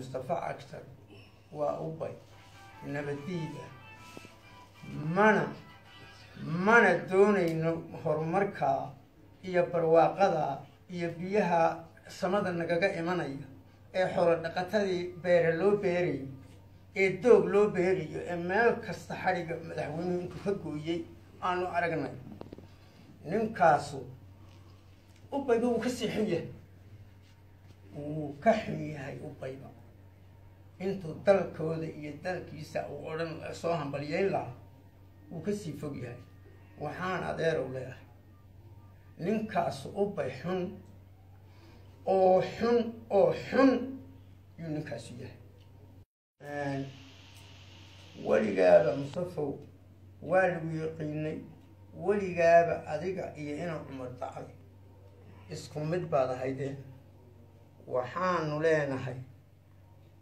مصطفى أكثر وأبي نبديده mana doonayno horumarka iyo barwaaqada iyo biyaha samada nagaga imanaya ee xoolo dhaqatadii beer loo beeray ee doog loo beeriyo ee meel kasta xariga madaxweynuhu intuu ka gooyay aanu aragnay ninkaasu ubayba uu ka siixin yahay uu ka xun yahay ubayba intuu dalkooda iyo dalkiisa uu odhan soo hambalyeyn lahaa uu ka sii fog yahay waxaan adeer u leeyahay ninkaasu ubay xun oo xun yuu ninkaasu yahay weligaaba musafow waa lagu yaqiinay weligaaba adiga iyo inuu cumar dacay isku mid baad ahaydeen waxaanu leenahay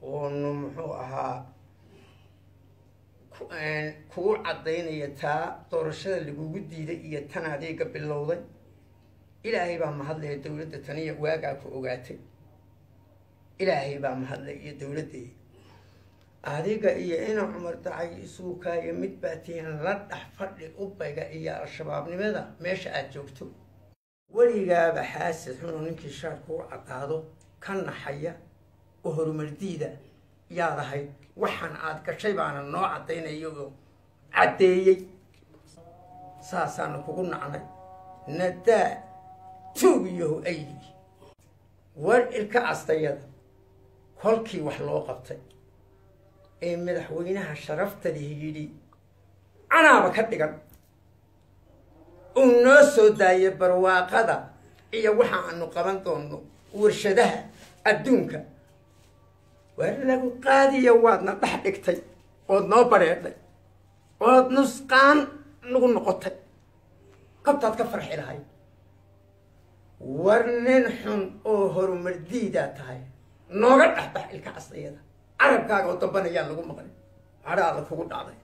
oonu muxuu ahaa kugu cadaynaya taa doorashada lagugu diiday iyo tan adeega bilowday ilaahay baa mahadlaya dowladda taniya waagaa ku ogaatay ilaahay baa mahadlay iyo dowladdeeda adiga iyo inuu cumar dacay isugu kaayo mid baa tihiin la dhex fadhi ubayga iyo al-shabaabnimada meesha aad joogto weligaaba xaasid xunoo ninkii shaar kugu caddaado ka naxaya oo horumardiida yaad ahayd waxaan aad gashay baana noo caddaynayo oo caddeeyey saasaana kugu nacnay nadaa tuugiyahu aydi war ilka castayada kolkii wax loo qabtay ee madaxweynaha sharaftadii yidhi anaaba ka dhigan uu noo soo daayay barwaaqada iyo waxa aanu qaban doonno warshadaha adduunka war lagu qaadiya waadna dhex dhigtay ood noo bareedhay ood nusqaan nagu noqotay kabtaad ka farxi lahay war nin xun oo horumardiidaa tahay nooga dhexbax ilka castayada carabkaaga oo dambanayaan lagu maqlin cadhaada kugu dhacday